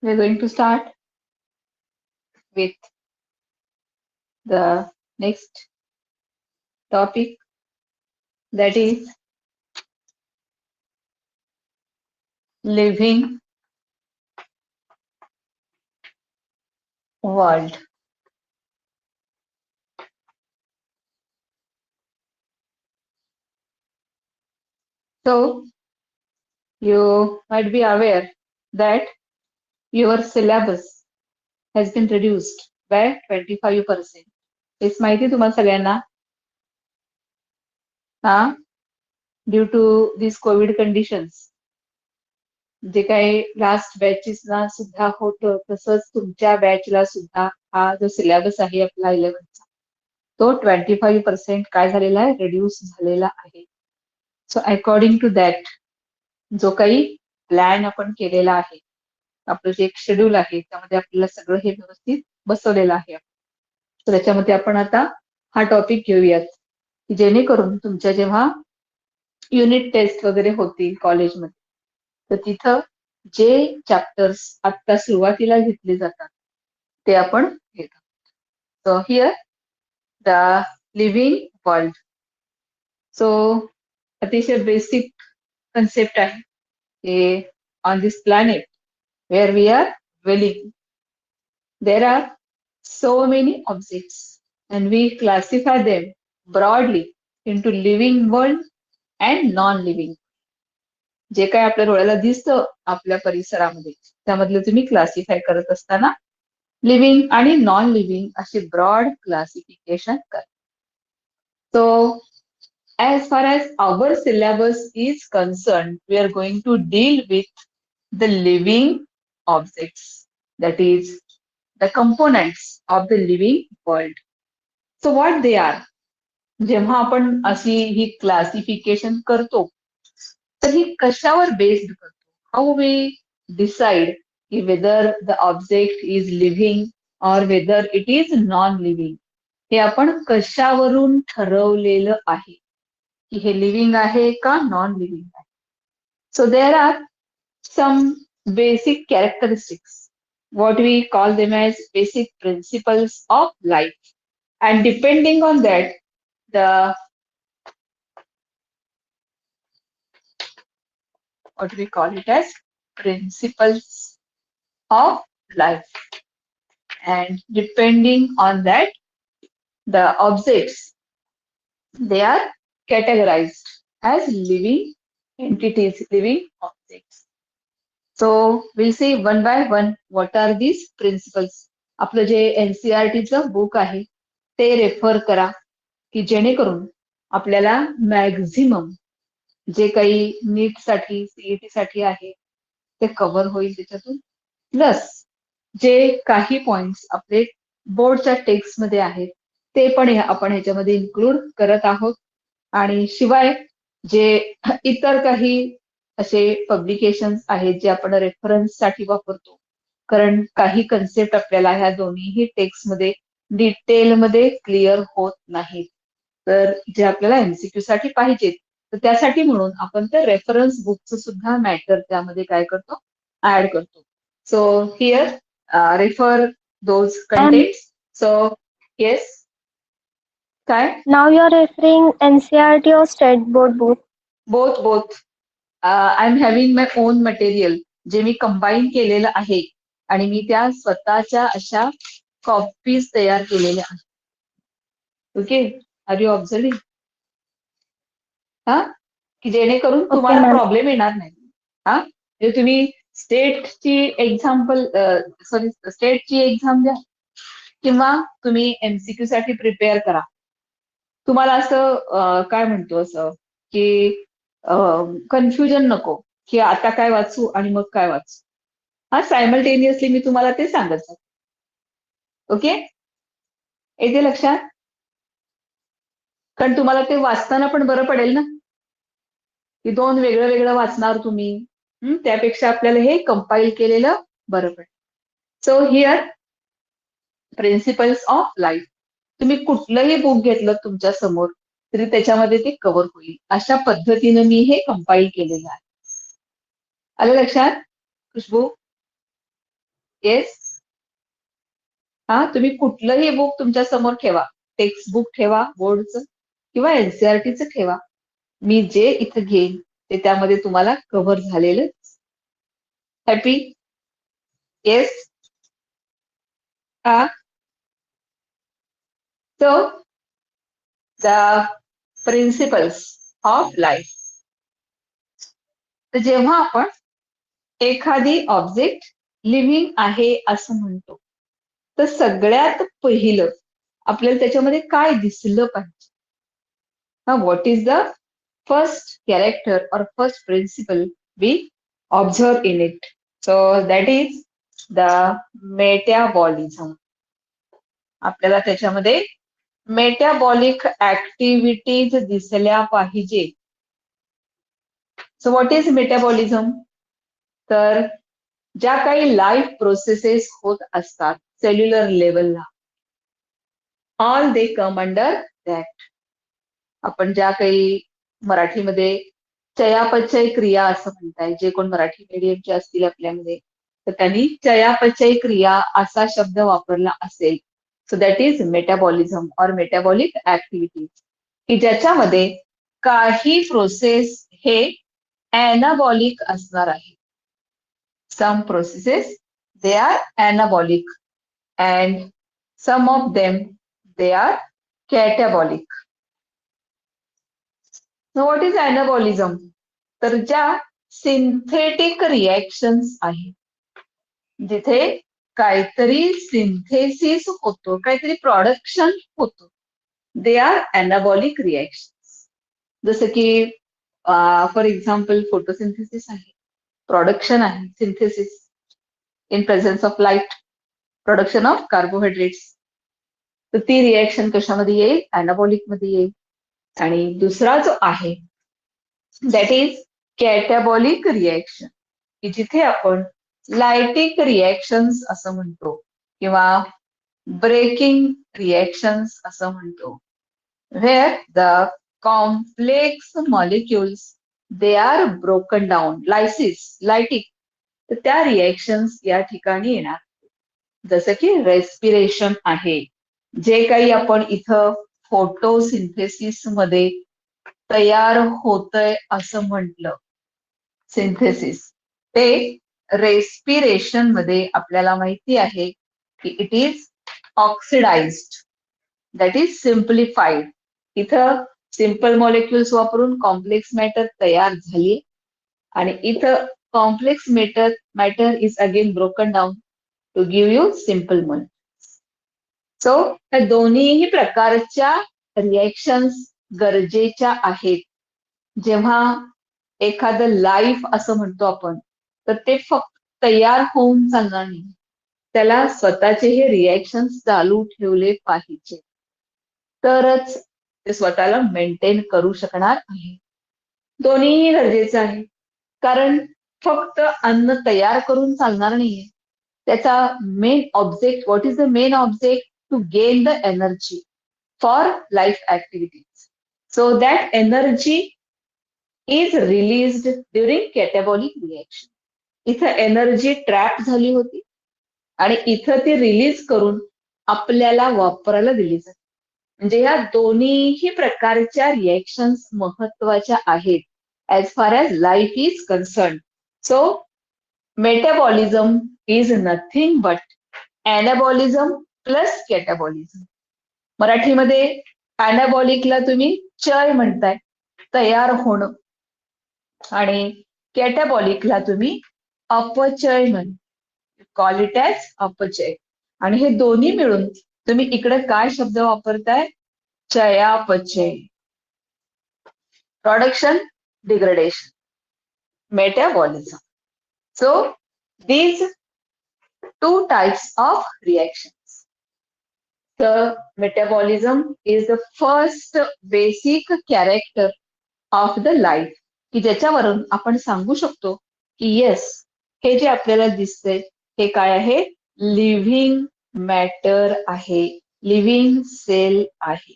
We're going to start with the next topic, that is living world. So you might be aware that your syllabus has been reduced by 25%. हेच माहिती तुम्हाला सगळ्यांना? हा, due to this covid conditions, जे काही last बॅचेसना सुद्धा होतं तसंच तुमच्या बॅचला सुद्धा हा जो सिलेबस आहे आपला 11चा तो 25% काय झालेला आहे, रिड्यूस झालेला आहे. सो अकॉर्डिंग टू दॅट जो काही प्लॅन आपण केलेला आहे, आपलं जे एक शेड्यूल आहे त्यामध्ये आपल्याला सगळं हे व्यवस्थित बसवलेलं आहे. तर त्याच्यामध्ये आपण आता हा टॉपिक घेऊयात, की जेणेकरून तुमच्या जेव्हा युनिट टेस्ट वगैरे होतील कॉलेजमध्ये, तर तिथं जे चॅप्टर्स आता सुरुवातीला घेतले जातात ते आपण घेतो. So here the living world. So अतिशय बेसिक कन्सेप्ट आहे की on this planet where we are dwelling, there are so many objects and we classify them broadly into living world and non-living. जे काय आपल्या डोळ्याला दिसतं आपल्या परिसरामध्ये त्यामधलं तुम्ही क्लासिफाय करत असताना लिव्हिंग आणि नॉन लिव्हिंग असे ब्रॉड क्लासिफिकेशन करा. So as far as our syllabus is concerned, we are going to deal with the living objects, that is the components of the living world. So what they are? जेव्हा आपण अशी ही classification करतो तर ही कशावर based करतो? How we decide की whether the object is living or whether it is non living, हे आपण कशावरून ठरवलेलं आहे की हे लिव्हिंग आहे का नॉन लिव्हिंग आहे? So there are some basic characteristics, what we call them as basic principles of life. And depending on that, the what we call it as principles of life. And depending on that, the objects, they are categorized as living entities, living objects. So we'll see one by one what are these principles. आपलं जे एनसीईआरटीचं book आहे ते refer करा की जेणेकरून आपल्याला maximum जे काही नीटसाठी सीईटीसाठी आहे ते कव्हर होईल त्याच्यातून. प्लस जे काही पॉइंट्स आपले बोर्डच्या टेक्स्टमध्ये आहेत ते पण आपण ह्याच्यामध्ये इन्क्लूड करत आहोत. आणि शिवाय जे इतर काही असे पब्लिकेशन्स आहेत जे आपण रेफरन्ससाठी वापरतो, कारण काही कन्सेप्ट आपल्याला ह्या दोन्हीही टेक्स्टमध्ये डिटेलमध्ये क्लिअर होत नाहीत, तर जे आपल्याला एमसीक्यू साठी पाहिजेत तर त्यासाठी म्हणून आपण त्या रेफरन्स बुकचं सुद्धा मॅटर त्यामध्ये काय करतो, ऍड करतो. So here refer those And contents. So yes, काय? now you are referring NCRT or State Board book. Both I am having my on material जे मी कंबाईन केलेलं आहे आणि मी त्या स्वतःच्या अशा कॉपीज तयार केलेल्या आहेत. Okay, are you observing? हा, की जेणेकरून Okay, तुम्हाला ma'am. प्रॉब्लेम येणार नाही. हा, म्हणजे तुम्ही स्टेटची एक्झाम्पल सॉरी स्टेटची एक्झाम द्या किंवा तुम्ही एमसीक्यू साठी प्रिपेअर करा, तुम्हाला असं काय म्हणतो असं की कन्फ्युजन नको की आता काय वाचू आणि मग काय वाचू. हा, सायमल्टेनियसली मी तुम्हाला ते सांगत आहे. ओके, येते लक्षात? कारण तुम्हाला ते वाचताना पण बरं पडेल ना, की दोन वेगळं वेगळं वाचणार तुम्ही. त्यापेक्षा आपल्याला हे कंपाईल केलेलं बरं पडेल. So here principles of life. तुम्ही कुठलंही बुक घेतलं तुमच्या समोर तरी त्याच्यामध्ये ते कव्हर होईल अशा पद्धतीनं मी हे कंपाईल केलेलं आहे. आलं लक्षात खुशबू? येस. हा, तुम्ही कुठलंही बुक तुमच्या समोर ठेवा, टेक्स्ट बुक ठेवा बोर्डचं किंवा एनसीआरटीचं ठेवा, मी जे इथं घेईन ते त्यामध्ये तुम्हाला कव्हर झालेलं. हॅपी? येस. हा. So the principles of life. तर जेव्हा आपण एखादी ऑब्जेक्ट लिव्हिंग आहे असं म्हणतो, तर सगळ्यात पहिलं आपल्याला त्याच्यामध्ये काय दिसलं पाहिजे? What is the first character or first principle we observe in it? So that is the metabolism. आपल्याला त्याच्यामध्ये मेटाबॉलिक ऍक्टिव्हिटीज दिसल्या पाहिजे. So what is metabolism? तर ज्या काही लाईफ प्रोसेसेस होत असतात सेल्युलर लेवलला, all they come under that. आपण ज्या काही मराठीमध्ये चयापचय क्रिया असं म्हणताय, जे कोण मराठी मीडियमचे असतील आपल्यामध्ये, तर त्यांनी चयापचय क्रिया असा शब्द वापरला असेल. सो दॅट इज मेटाबॉलिझम और मेटाबॉलिक ऍक्टिव्हिटी, की ज्याच्यामध्ये काही प्रोसेस हे ऍनाबॉलिक असणार आहे. Some processes they are anabolic and some of them they are catabolic. So what is anabolism? तर ज्या सिंथेटिक रिएक्शन्स आहेत, जिथे काहीतरी सिंथेसिस होतो, काहीतरी प्रोडक्शन होतो, दे आर अनाबॉलिक रिएक्शन्स. जसं की फॉर एक्झाम्पल फोटोसिंथेसिस आहे, प्रोडक्शन आहे, synthesis in presence of light, production of carbohydrates. तर ती रिएक्शन कशामध्ये येईल? अनाबॉलिक मध्ये येईल. आणि दुसरा जो आहे दॅट इज कॅटाबॉलिक रिएक्शन, की जिथे आपण लायटिक रिएक्शन्स असं म्हणतो किंवा ब्रेकिंग रिएक्शन्स असं म्हणतो, where the complex molecules they are broken down, lysis, lytic. तर त्या रिएक्शन्स या ठिकाणी येणार. जसं की रेस्पिरेशन आहे, जे काही आपण इथं फोटोसिंथेसिस मध्ये तयार होतंय असं म्हटलं, सिंथेसिस, ते रेस्पिरेशन मध्ये आपल्याला माहिती आहे की it is oxidised, that is simplified. इथं सिम्पल मॉलिक्युल्स वापरून कॉम्प्लेक्स मॅटर तयार झाली आणि इथं complex matter is again broken down to give you simple molecules. So या दोन्हीही प्रकारच्या रिएक्शन्स गरजेच्या आहेत. जेव्हा एखादं लाईफ असं म्हणतो आपण, तर ते फक्त तयार होऊन चालणार नाही, त्याला स्वतःचे हे रिएक्शन्स चालू ठेवले पाहिजे, तरच ते स्वतःला मेंटेन करू शकणार आहे. दोन्हीही गरजेचं आहे, कारण फक्त अन्न तयार करून चालणार नाहीये. त्याचा main object, what is the main object? To gain the energy for life activities. So that energy is released during catabolic reaction. इथं एनर्जी ट्रॅप झाली होती आणि इथं ती रिलीज करून आपल्याला वापरायला दिली जाते. म्हणजे ह्या दोन्हीही प्रकारच्या रिएक्शन्स महत्वाच्या आहेत as far as life is concern. So metabolism is nothing but anabolism plus catabolism. मराठीमध्ये अनाबॉलिकला तुम्ही चय म्हणताय, तयार होणं, आणि कॅटाबॉलिकला तुम्ही अपचय म्हण, कॉल इट ॲज अपचय. आणि हे दोन्ही मिळून तुम्ही इकडे काय शब्द वापरताय? चयापचय. Production, degradation, metabolism. So these two types of reactions. The metabolism is the first basic character of the life, की ज्याच्यावरून आपण सांगू शकतो की येस, हे जे आपल्याला दिसतंय हे काय आहे? लिव्हिंग मॅटर आहे, लिव्हिंग सेल आहे.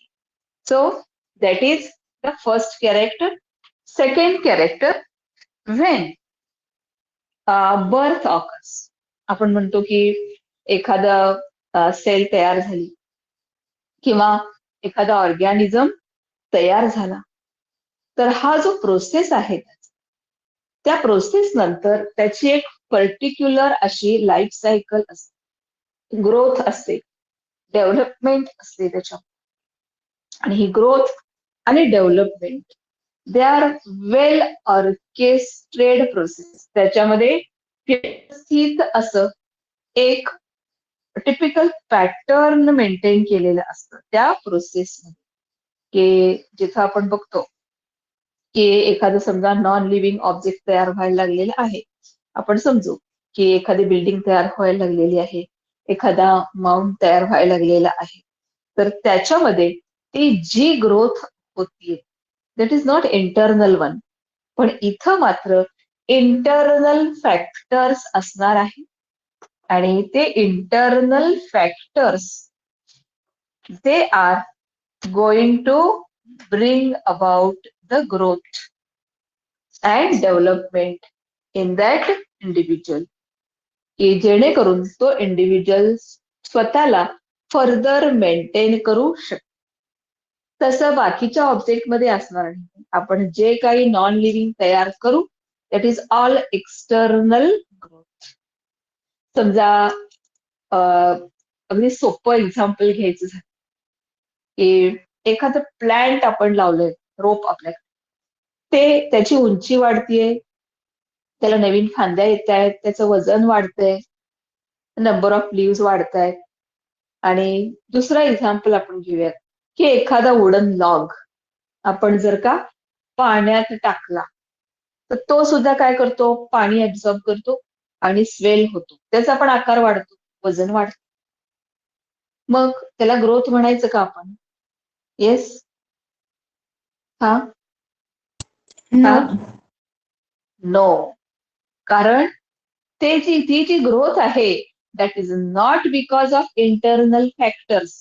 So that is the first character. Second character, when birth occurs, आपण म्हणतो की एखादा सेल तयार झाली किंवा एखादा ऑर्गॅनिझम तयार झाला, तर हा जो प्रोसेस आहे त्या प्रोसेस नंतर त्याची एक पर्टिक्युलर अशी लाईफ सायकल असते, ग्रोथ असते, डेव्हलपमेंट असते त्याच्या. आणि ही ग्रोथ आणि development they are well orchestrated process. त्याच्यामध्ये व्यवस्थित असं एक टिपिकल पॅटर्न मेंटेन केलेलं असतं त्या प्रोसेसमध्ये, की जिथं आपण बघतो की एखादं समजा नॉन लिव्हिंग ऑब्जेक्ट तयार व्हायला लागलेलं आहे. आपण समजू की एखादी बिल्डिंग तयार व्हायला लागलेली आहे, एखादा माउंट तयार व्हायला लागलेला आहे. तर त्याच्यामध्ये ती जी ग्रोथ होतीये that is not internal one, पण इथं मात्र इंटरनल फॅक्टर्स असणार आहे. आणि ते internal factors they are going to bring about the growth and development in that individual, की जेणेकरून तो इंडिव्हिज्युअल स्वतःला फर्दर मेंटेन करू शकतो. तसं बाकीच्या ऑब्जेक्टमध्ये असणार नाही. आपण जे काही नॉन लिव्हिंग तयार करू that is all external growth. समजा अगदी सोपं एक्झाम्पल घ्यायचं झालं की एखादं प्लॅन्ट आपण लावलंय, रोप आपल्याकडे, ते त्याची उंची वाढतीये, त्याला नवीन फांद्या येत आहेत, त्याचं वजन वाढतंय, नंबर ऑफ लिव्स वाढत आहेत. आणि दुसरा एक्झाम्पल आपण घेऊयात की एखादा वुडन लॉग आपण जर का पाण्यात टाकला तर तो सुद्धा काय करतो, पाणी ऍब्झॉर्ब करतो आणि स्वेल होतो, त्याचा पण आकार वाढतो, वजन वाढतं. मग त्याला ग्रोथ म्हणायचं का आपण? येस? हा? हा? No. नो. कारण ती जी ग्रोथ आहे that is not because of internal factors.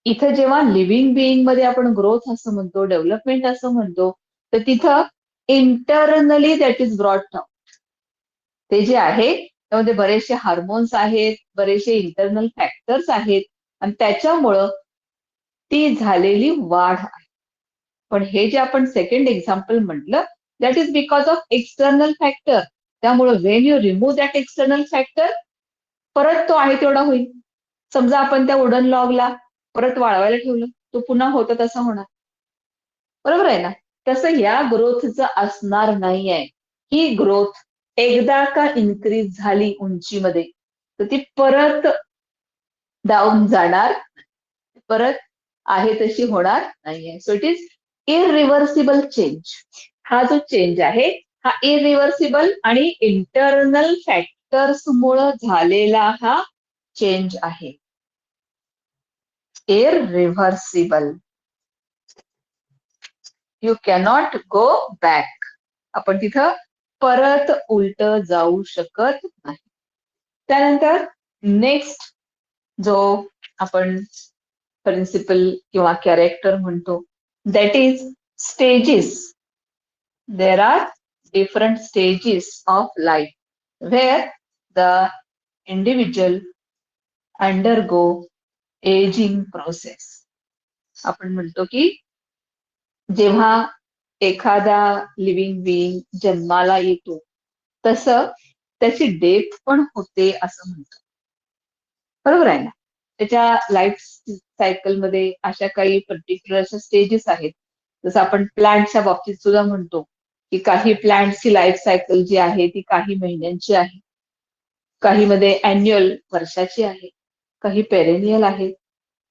इथं जेव्हा लिव्हिंग बिईंग मध्ये आपण ग्रोथ असं म्हणतो, डेव्हलपमेंट असं म्हणतो, तर तिथं internally that is brought out. ते जे आहे त्यामध्ये बरेचसे हार्मोन्स आहेत, बरेचसे इंटरनल फॅक्टर्स आहेत आणि त्याच्यामुळं ती झालेली वाढ आहे. पण हे जे आपण सेकंड एक्झाम्पल म्हटलं that is because of external factor. त्यामुळं when you remove that external factor परत तो आहे तेवढा होईल. समजा आपण त्या वुडन लॉगला परत वाळवायला ठेवलं, तो पुन्हा होता तसा होणार. बरोबर आहे ना? तसं या ग्रोथचं असणार नाहीये. ही ग्रोथ एकदा का इन्क्रीज झाली उंचीमध्ये तर ती परत डाऊन जाणार, परत आहे तशी होणार नाहीये. So it is irreversible change. हा जो चेंज आहे हा इरिव्हर्सिबल आणि इंटरनल फॅक्टर्समुळे झालेला हा चेंज आहे. Irreversible. You cannot go back. आपण तिथं परत उलट जाऊ शकत नाही. त्यानंतर नेक्स्ट जो आपण प्रिन्सिपल किंवा कॅरेक्टर म्हणतो that is stages. There are different stages of life where the individual undergo ageing process. आपण म्हणतो की जेव्हा एखादा लिव्हिंग बिईंग जन्माला येतो तसं त्याची डेथ पण होते असं म्हणतो. बरोबर आहे ना? त्याच्या लाईफ सायकलमध्ये अशा काही पर्टिक्युलर अशा स्टेजेस आहेत. जसं आपण प्लांटच्या बाबतीत सुद्धा म्हणतो की काही प्लांटची लाईफ सायकल जी आहे ती काही महिन्यांची आहे, काही मध्ये अॅन्युअल वर्षाची आहे, काही पेरेनियल आहे.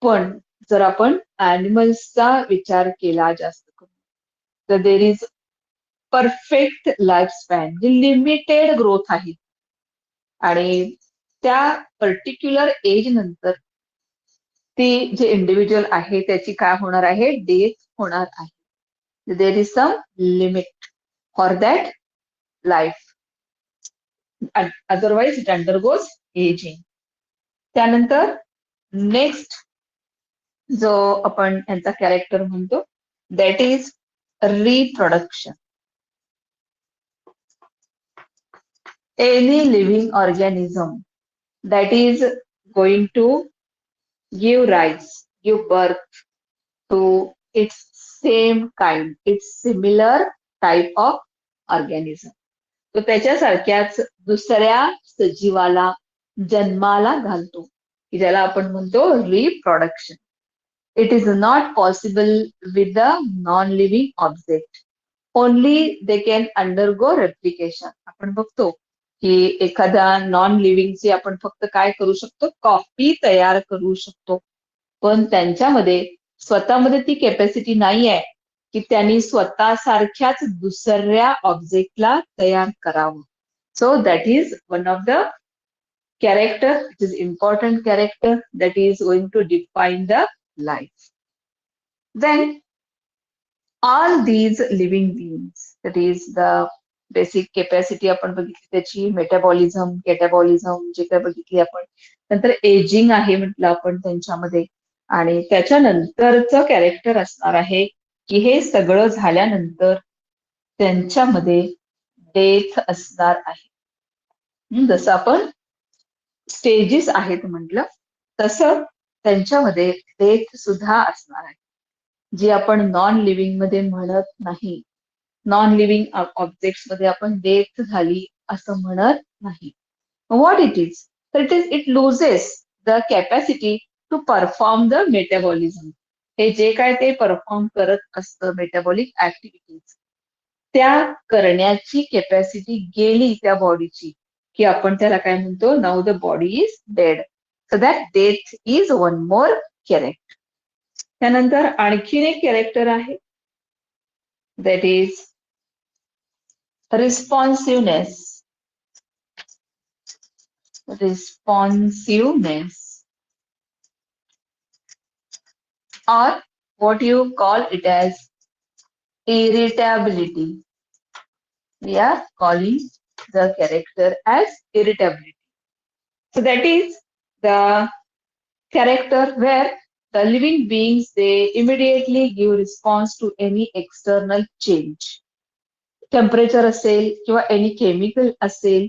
पण जर आपण ऍनिमल्सचा विचार केला जास्त करून तर there is perfect life span, जी लिमिटेड ग्रोथ आहे. आणि त्या पर्टिक्युलर एज नंतर ती जे इंडिव्हिज्युअल आहे त्याची काय होणार आहे, डेथ होणार आहे. There is some limit for that life, otherwise it undergoes ageing. त्यानंतर नेक्स्ट जो आपण यांचा कॅरेक्टर म्हणतो that is reproduction. any living organism that is going to give birth to its same kind, its similar type of organism. तो त्याच्यासारख्याच दुसऱ्या सजीवाला जन्माला घालतो, की ज्याला आपण म्हणतो reproduction. It is not possible with the non-living object. Only they can undergo replication. आपण बघतो की एखादा नॉन लिव्हिंगची आपण फक्त काय करू शकतो, कॉपी तयार करू शकतो. पण त्यांच्यामध्ये स्वतःमध्ये ती कॅपॅसिटी नाही आहे की त्यांनी स्वतःसारख्याच दुसऱ्या ऑब्जेक्टला तयार करावं. So that is one of the character, which is important character that is going to define the life. Then all these living beings, that is the basic capacity आपण बघितली त्याची, मेटाबॉलिझम, कॅटाबॉलिझम जे काय बघितली आपण, नंतर एजिंग आहे म्हटलं आपण त्यांच्यामध्ये, आणि त्याच्यानंतरचं कॅरेक्टर असणार आहे की हे सगळं झाल्यानंतर त्यांच्यामध्ये डेथ असणार आहे. जसं आपण स्टेजेस आहेत म्हटलं तसं त्यांच्यामध्ये डेथ सुद्धा असणार आहे, जी आपण नॉन लिव्हिंग मध्ये म्हणत नाही. नॉन लिव्हिंग ऑब्जेक्ट्स मध्ये आपण डेथ झाली असं म्हणत नाही. What it is? तर it loses the capacity to perform the metabolism. हे जे काय ते परफॉर्म करत असतं मेटाबॉलिक ऍक्टिव्हिटीज, त्या करण्याची कॅपॅसिटी गेली त्या बॉडीची की आपण त्याला काय म्हणतो, now the body is dead. So that death is one more character. त्यानंतर आणखीन एक कॅरेक्टर आहे, that is responsiveness. Responsiveness or what you call it as irritability. We are calling the character as irritability. So that is the character where the living beings, they immediately give response to any external change. Temperature असेल किंवा any chemical असेल,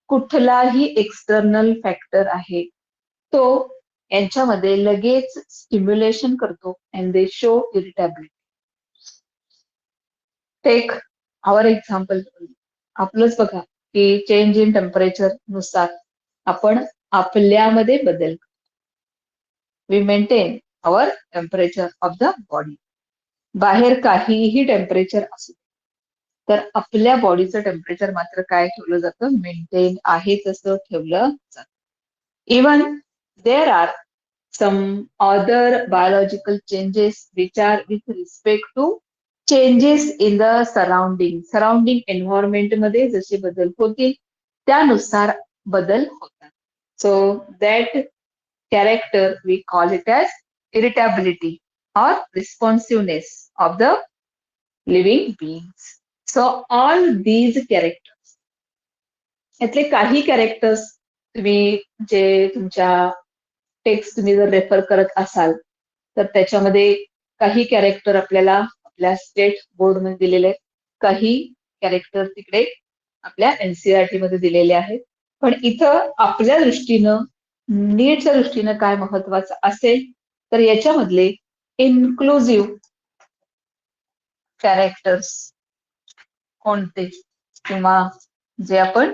कुठलाही external factor आहे तो यांच्यामध्ये लगेच stimulation करतो and they show irritability. Take our example. आपलंच बघा की चेंज इन टेम्परेचर नुसार आपण आपल्यामध्ये बदल करतो. We maintain our temperature of the body. बाहेर काहीही टेम्परेचर असू तर आपल्या बॉडीचं टेम्परेचर मात्र काय ठेवलं जातं, मेंटेन आहे तसं ठेवलं जातं. Even there are some other biological changes which are with respect to changes in the surrounding environment मध्ये जसे बदल होतील त्यानुसार बदल होतात. So that character we call it as irritability or responsiveness of the living beings. So all these characters, यातले काही characters तुम्ही जे तुमच्या टेक्स्ट तुम्ही जर रेफर करत असाल तर त्याच्यामध्ये काही कॅरेक्टर आपल्याला आपल्या स्टेट बोर्ड मध्ये दिलेले आहेत, काही कॅरेक्टर तिकडे आपल्या एनसीईआरटी मध्ये दिलेले आहेत. पण इथं आपल्या दृष्टीनं, नीटच्या दृष्टीनं काय महत्वाचं असेल तर याच्यामधले इन्क्लुझिव्ह कॅरेक्टर्स कोणते, किंवा जे आपण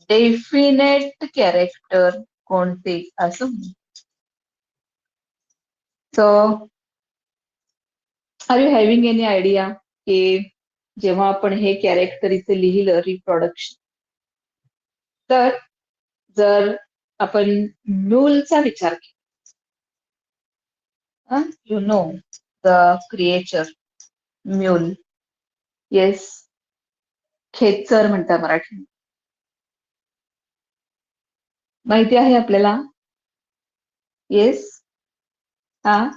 डेफिनेट कॅरेक्टर कोणते असं म्हणतो. So are you having any idea की जेव्हा आपण हे कॅरेक्टर इथे लिहिलं रिप्रोडक्शन, तर जर आपण म्यूलचा विचार केला, you know the creature mule, yes, खेचर म्हणतात मराठी, माहिती आहे आपल्याला? येस, हा,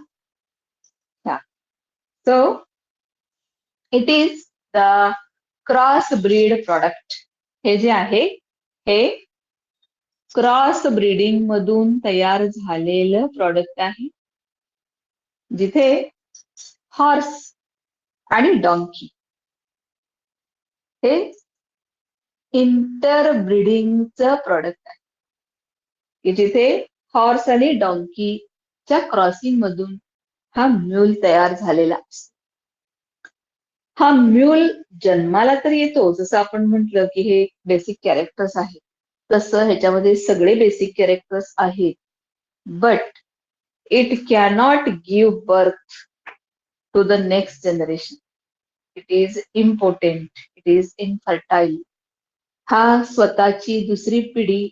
so it is the cross breed product. हे जे आहे हे क्रॉस ब्रीडिंग मधून तयार झालेलं प्रॉडक्ट आहे, जिथे हॉर्स आणि डॉंकी हे इंटरब्रिडिंगचं प्रॉडक्ट आहे, की जिथे हॉर्स आणि डॉंकीच्या क्रॉसिंग मधून हा म्यूल तयार झालेला असतो. हा म्यूल जन्माला तर येतो, जसं आपण म्हटलं की हे बेसिक कॅरेक्टर्स आहेत, तसं ह्याच्यामध्ये सगळे बेसिक कॅरेक्टर्स आहेत, but it cannot give birth to the next generation. It is important, it is infertile. हा स्वतःची दुसरी पिढी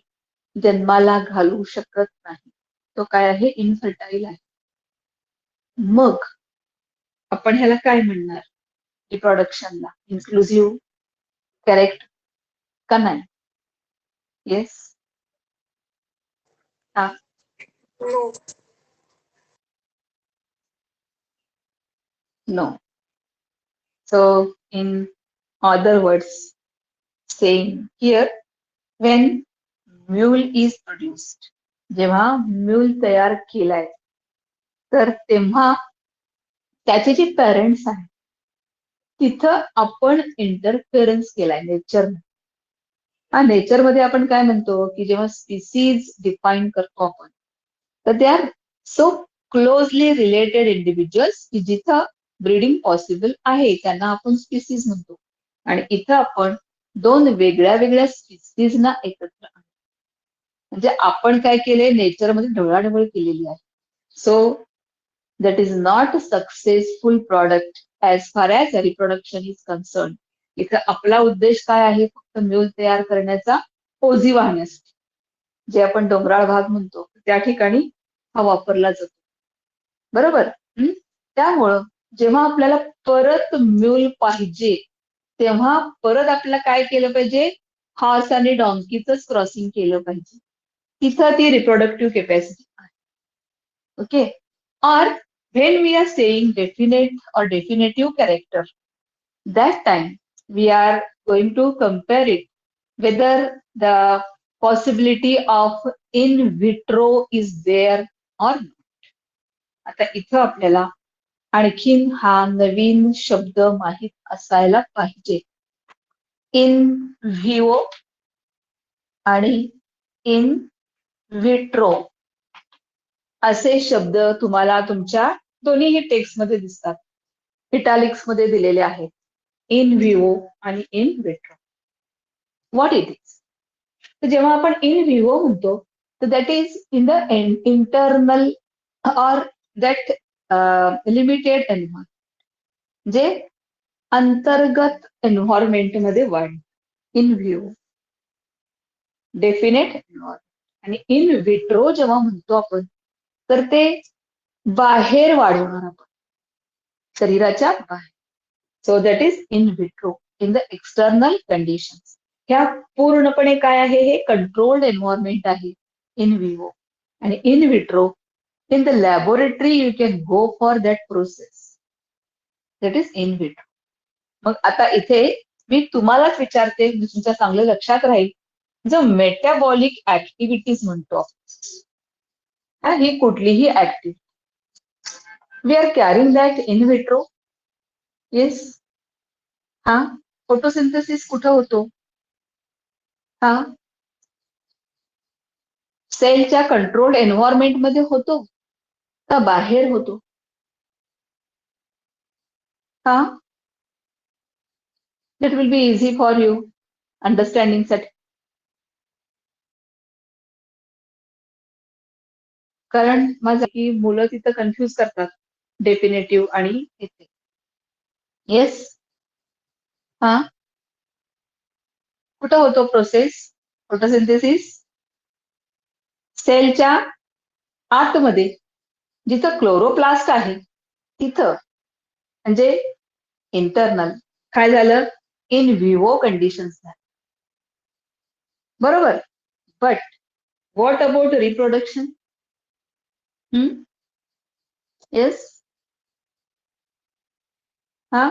जन्माला घालू शकत नाही. तो काय आहे? इनफर्टाईल आहे. मग आपण ह्याला काय म्हणणार? रिप्रोडक्शनला इन्क्लुझिव्ह करेक्ट का नाही? येस? हा, No. No. So in other words, saying here, when mule is produced, जेव्हा म्यूल तयार केलाय, तर तेव्हा त्याचे जे पेरेंट्स आहेत तिथं आपण इंटरफेरन्स केलाय नेचरने. हा, नेचरमध्ये आपण काय म्हणतो की जेव्हा स्पीसीज डिफाईन करतो आपण, तर they are so closely related individuals की जिथं ब्रीडिंग पॉसिबल आहे त्यांना आपण स्पीसीज म्हणतो. आणि इथं आपण दोन वेगळ्या वेगळ्या स्पीसीजना एकत्र आणतो. म्हणजे आपण काय केलंय? नेचरमध्ये ढवळाढवळ केलेली आहे. So that is not a successful product as far as reproduction is concerned. इथं आपला उद्देश काय आहे? फक्त म्यूल तयार करण्याचा, पोजी वाहण्यासाठी, जे आपण डोंगराळ भाग म्हणतो त्या ठिकाणी हा वापरला जातो. बरोबर? त्यामुळं जेव्हा आपल्याला परत म्यूल पाहिजे, तेव्हा परत आपल्याला काय केलं पाहिजे? हॉर्स आणि डॉंकीचंच क्रॉसिंग केलं पाहिजे. तिथं ती रिप्रोडक्टिव्ह कॅपॅसिटी आहे. Okay? Or when we are saying definite or definitive character, that time we are going to compare it whether the possibility of in vitro is there or not. आता इथं आपल्याला आणखीन हा नवीन शब्द माहित असायला पाहिजे. इन व्हिओ आणि इन विट्रो असे शब्द तुम्हाला तुमच्या दोन्हीही टेक्स्टमध्ये दिसतात. इटॅलिक्स मध्ये दिलेले आहेत. इन व्हिओ आणि in vitro. What it is? तर जेव्हा आपण इन व्हिओ म्हणतो, तर that is in the internal or that limited environment, जे अंतर्गत एन्व्हायरमेंटमध्ये वाढ. In Veo definite environment. आणि इन विट्रो जेव्हा म्हणतो आपण, तर ते बाहेर वाढवणार आपण, शरीराच्या बाहेर. So that is in vitro, in the external conditions. ह्या पूर्णपणे काय आहे? हे कंट्रोल्ड एन्व्हायरमेंट आहे इन व्हिओ. आणि in vitro, in the laboratory you can go for that process. That is in vitro. मग आता इथे मी तुम्हालाच विचारते, म्हणजे तुमच्या चांगलं लक्षात राहील, जो मेटाबॉलिक ऍक्टिव्हिटीज म्हणतो आपण, ही कुठलीही activity, we are carrying that in vitro. Yes? हा, फोटोसिंथेसिस कुठं होतो? हा, सेलच्या कंट्रोल्ड एन्व्हायरमेंट मध्ये होतो का बाहेर होतो? हा, that will B easy for you understanding साठी. कारण माझं की मुलं तिथं कन्फ्युज करतात डेफिनेटिव्ह आणि इथे. येस? हा, कुठं होतो प्रोसेस फोटोसिंथेसिस? सेलच्या आतमध्ये, जिथं क्लोरोप्लास्ट आहे तिथं, म्हणजे इंटरनल. काय झालं? इन व्हिवो कंडिशन्स झालं. बरोबर? But what about reproduction? Yes? हा,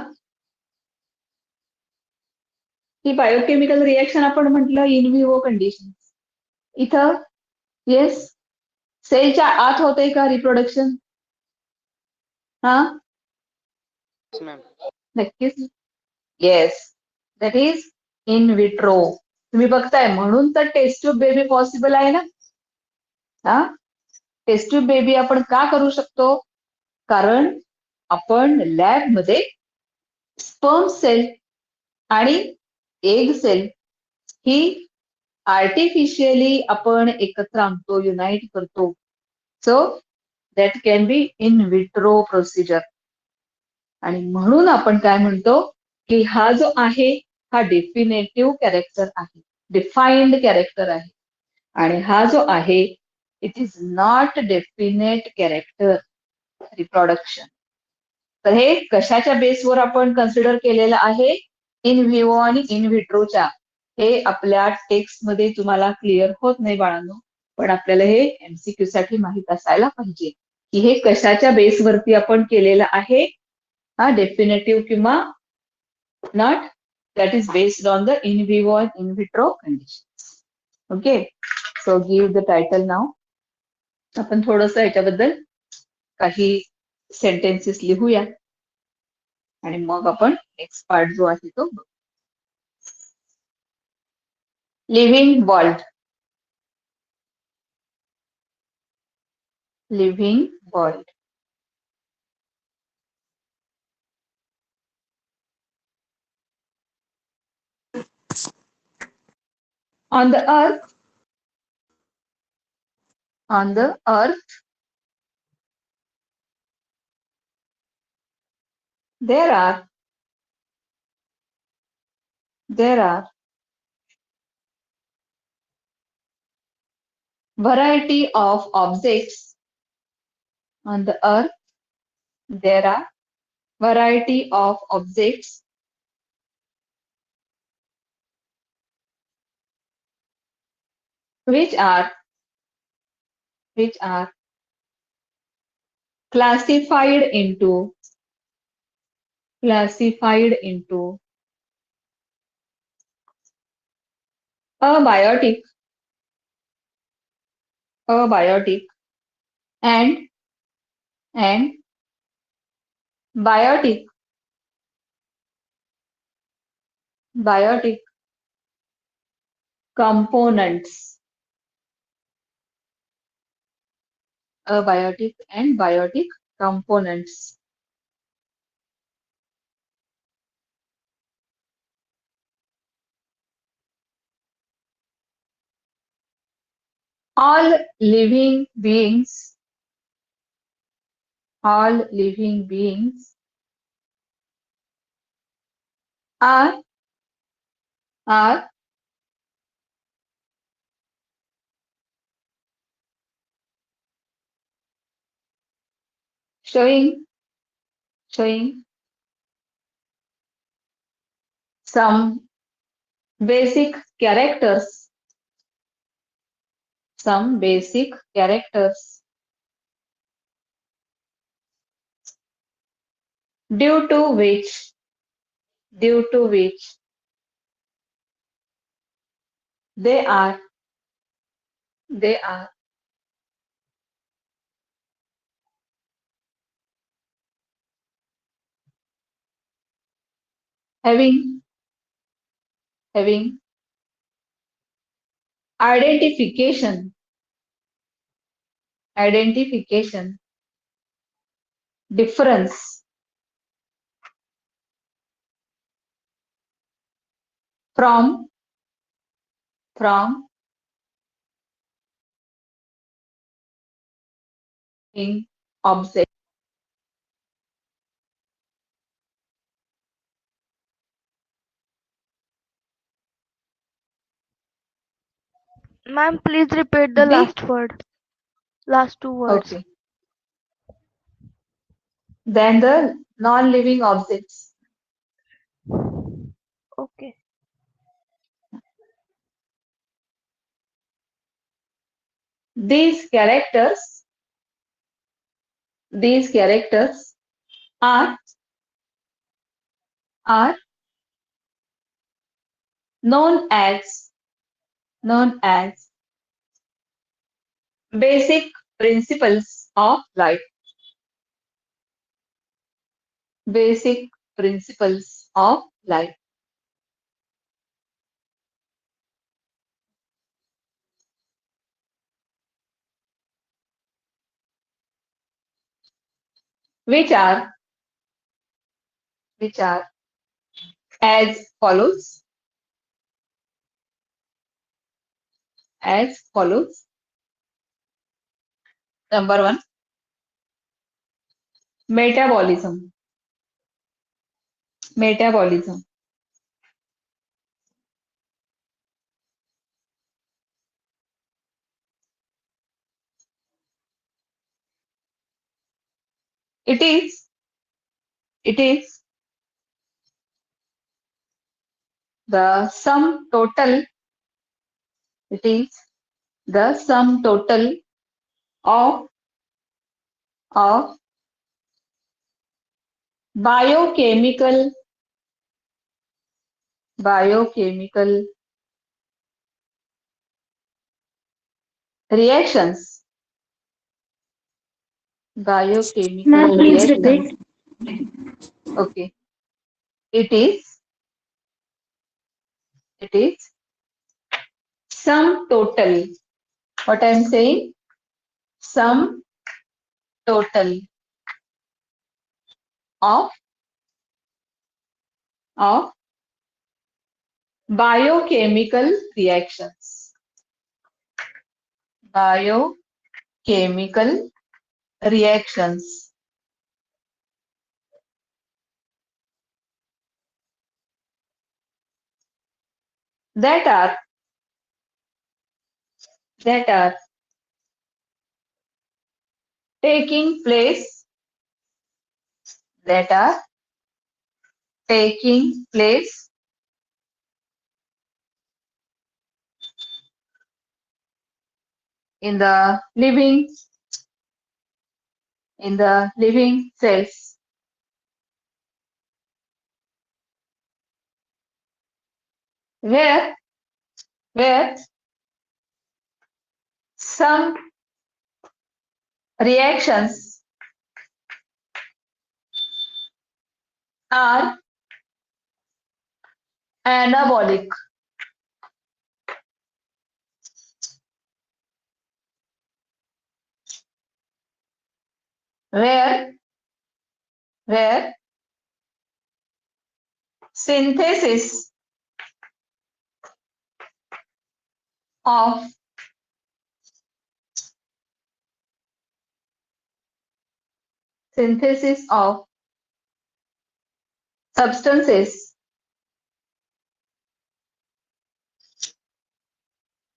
ही बायोकेमिकल रिएक्शन आपण म्हटलं इन व्हिवो कंडिशन. इथं येस, सेलच्या आत होतंय का रिप्रोडक्शन? हा, Yes, ma'am. नक्कीच. Yes, that is in vitro. तुम्ही बघताय म्हणून तर टेस्ट ट्यूब बेबी पॉसिबल आहे ना. हा, टेस्ट ट्यूब बेबी आपण का करू शकतो? कारण आपण लॅबमध्ये स्पर्म सेल आणि एग सेल ही आर्टिफिशियली आपण एकत्र आणतो, युनाइट करतो. So that can be in vitro procedure. आणि म्हणून आपण काय म्हणतो की हा जो आहे हा डेफिनेटिव्ह कॅरेक्टर आहे, डिफाईन्ड कॅरेक्टर आहे. आणि हा जो आहे it is not definite character reproduction. तर हे कशाच्या बेसवर आपण कन्सिडर केलेलं आहे? इन व्हिवो आणि इन व्हिट्रोच्या. हे आपल्या टेक्स्टमध्ये तुम्हाला क्लिअर होत नाही बाळांनो, पण आपल्याला हे एमसीक्यू साठी माहित असायला पाहिजे की हे कशाच्या बेसवरती आपण केलेलं आहे. हा, डेफिनेटिव्ह किंवा not, that is based on the in vivo and in vitro condition. Okay, so give the title नाव. आपण थोडंसं ह्याच्याबद्दल काही सेंटेन्सेस लिहूया आणि मग आपण नेक्स्ट पार्ट जो आहे तो बघू. Living world. Living world. On the earth, on the earth, there are variety of objects. On the earth, there are variety of objects which are classified into abiotic and biotic components. Abiotic and biotic components. All living beings are showing some basic characters due to which they are having identification difference from in object. Ma'am, please repeat the last two words. Okay. Then the non-living objects. Okay. These characters are known as basic principles of life. Basic principles of life. which are as follows. As follows. Number one, metabolism. Metabolism. It is the sum total. It is the sum total of of biochemical reactions. Biochemical Ma'am, please reactions. repeat. Okay. It is sum total. What I am saying? Sum total of biochemical reactions. Biochemical reactions that are taking place that are taking place in the living cells. Where some reactions are anabolic. Where synthesis of substances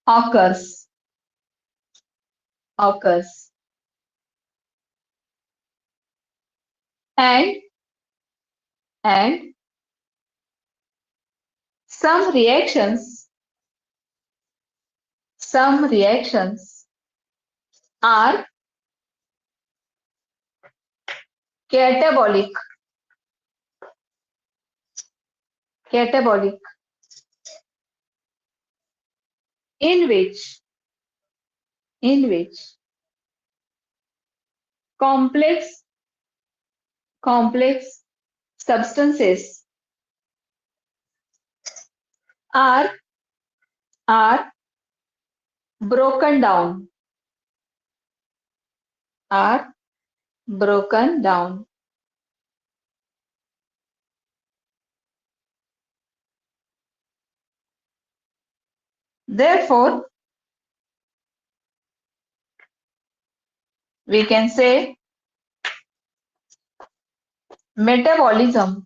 occurs and and some reactions are catabolic in which complex substances are broken down are broken down. Therefore, we can say metabolism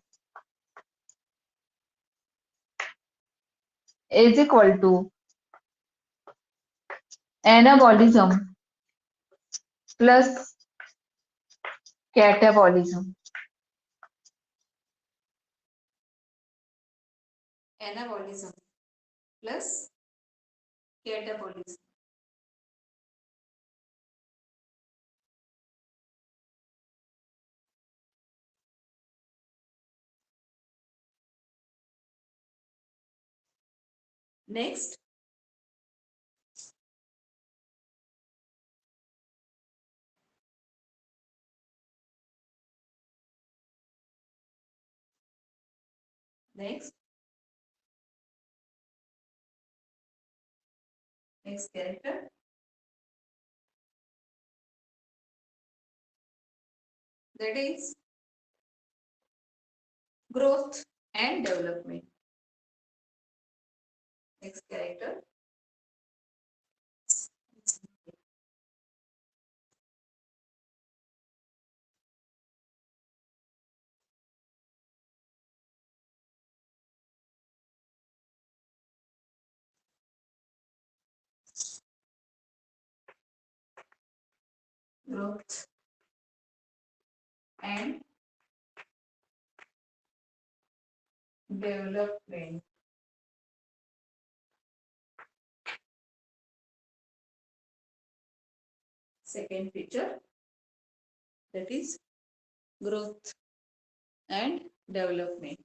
is equal to anabolism plus catabolism. Anabolism plus catabolism. Next, next character. that is growth and development. Next character. Growth and development. Second feature, that is growth and development.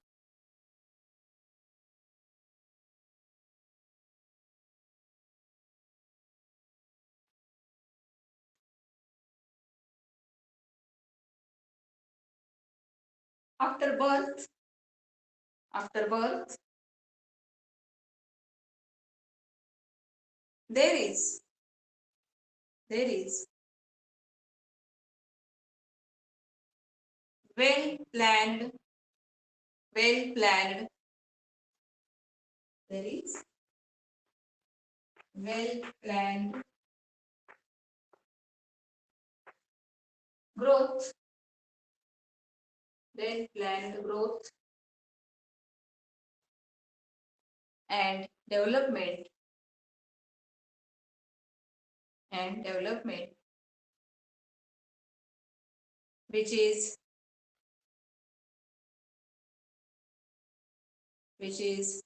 After birth, there is well planned there is well planned growth and development which is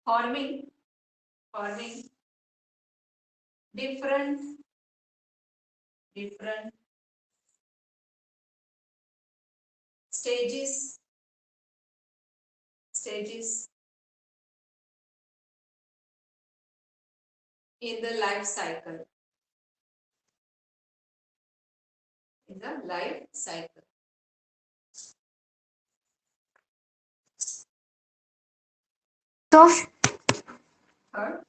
forming different stages in the life cycle. Third,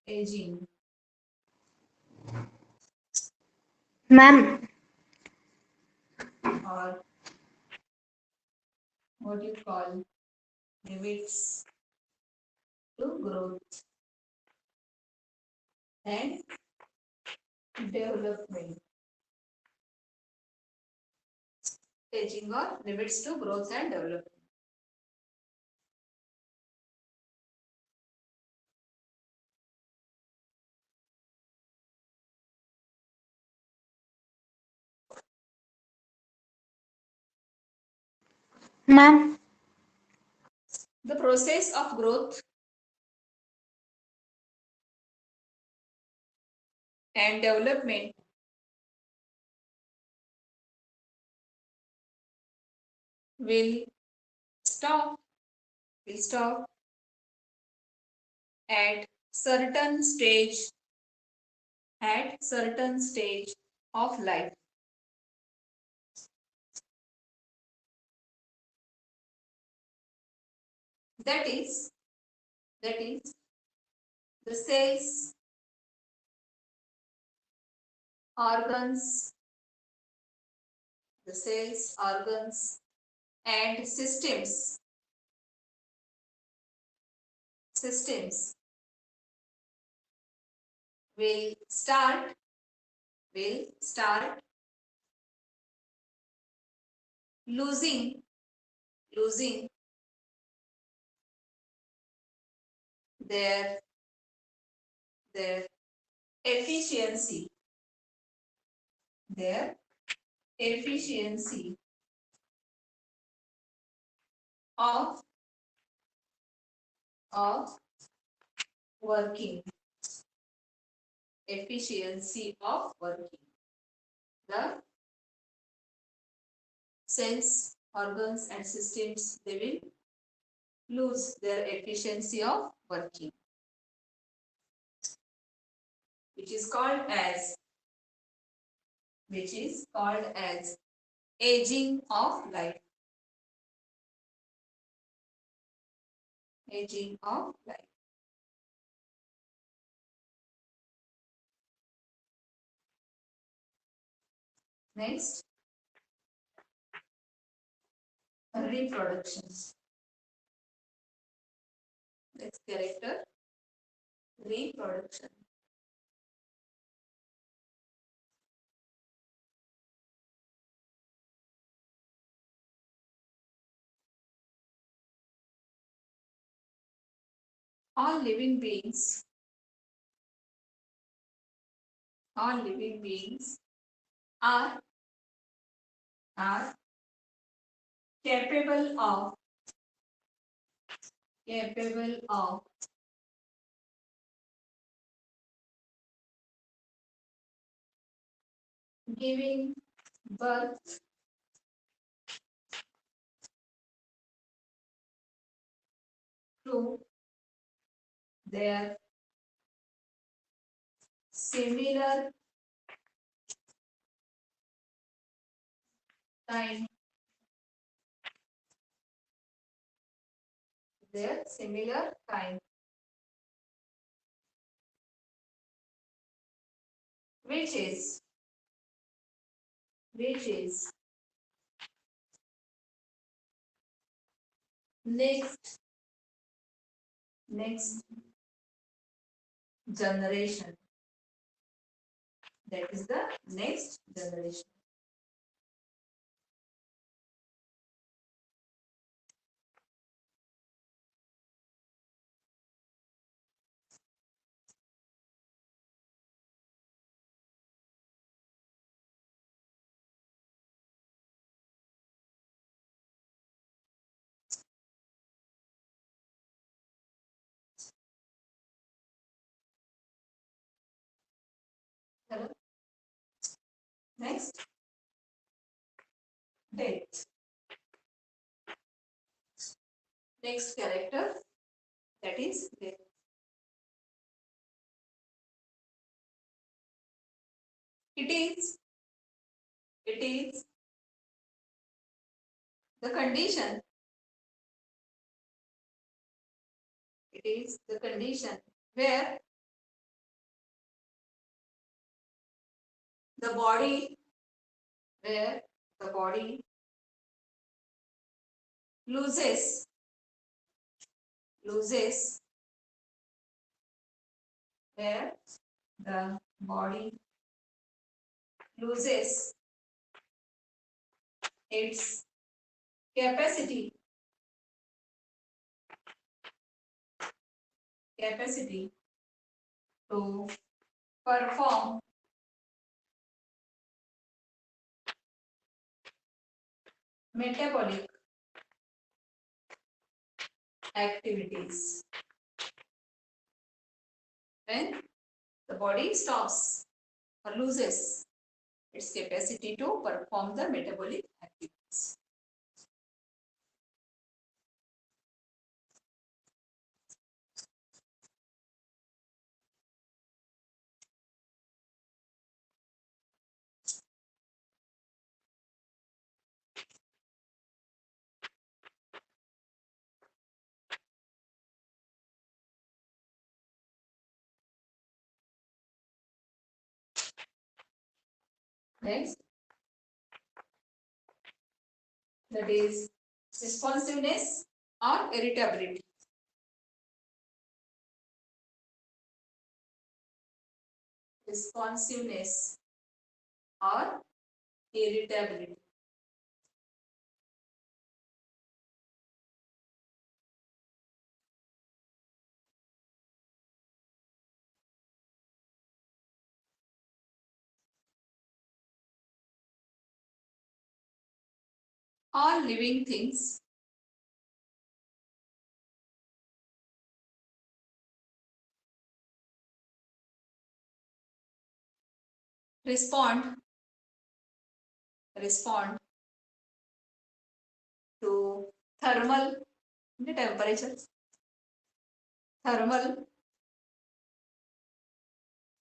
aging. Ma'am, Or what you call limits to growth and development. Aging or limits to growth and development. ma'am, The process of growth and development will stop at certain stage of life. That is the cells, organs, and systems will start losing their efficiency of working. The cells, organs, and systems, they will lose their efficiency of working, which is called as aging of life. Next, reproduction. Next character, reproduction. All living beings are are capable of giving birth to their similar kind, which is next generation. That is the next generation. Hello? Next, death. Next character, that is death. It is the condition. It is the condition where the body loses where the body loses its capacity to perform metabolic activities. When the body stops or loses its capacity to perform the metabolic activities. Next, that is responsiveness or irritability. Responsiveness or irritability. All living things respond to thermal temperature, thermal,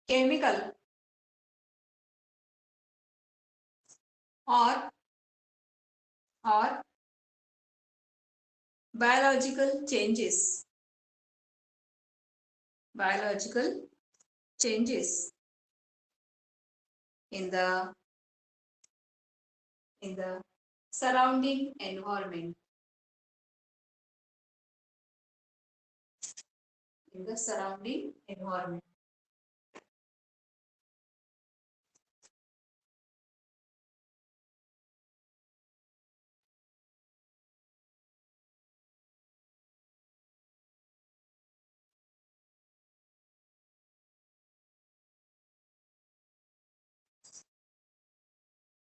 chemical, or biological changes in the in the surrounding environment. In the surrounding environment.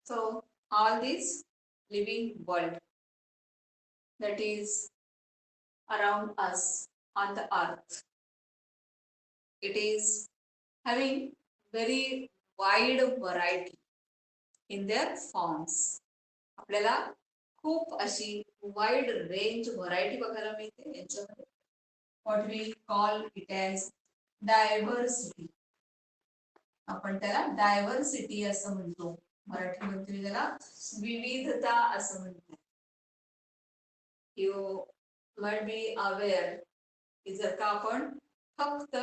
So all this living world that is around us on the earth, it is having very wide variety in their forms. आपल्याला खूप अशी wide range variety बघायला मिळते यांच्यामध्ये. What we call it as diversity. आपण त्याला diversity असं म्हणतो. मराठीमध्ये त्याला विविधता असं म्हणतो. यू मस्ट बी अवेअर की जर का आपण फक्त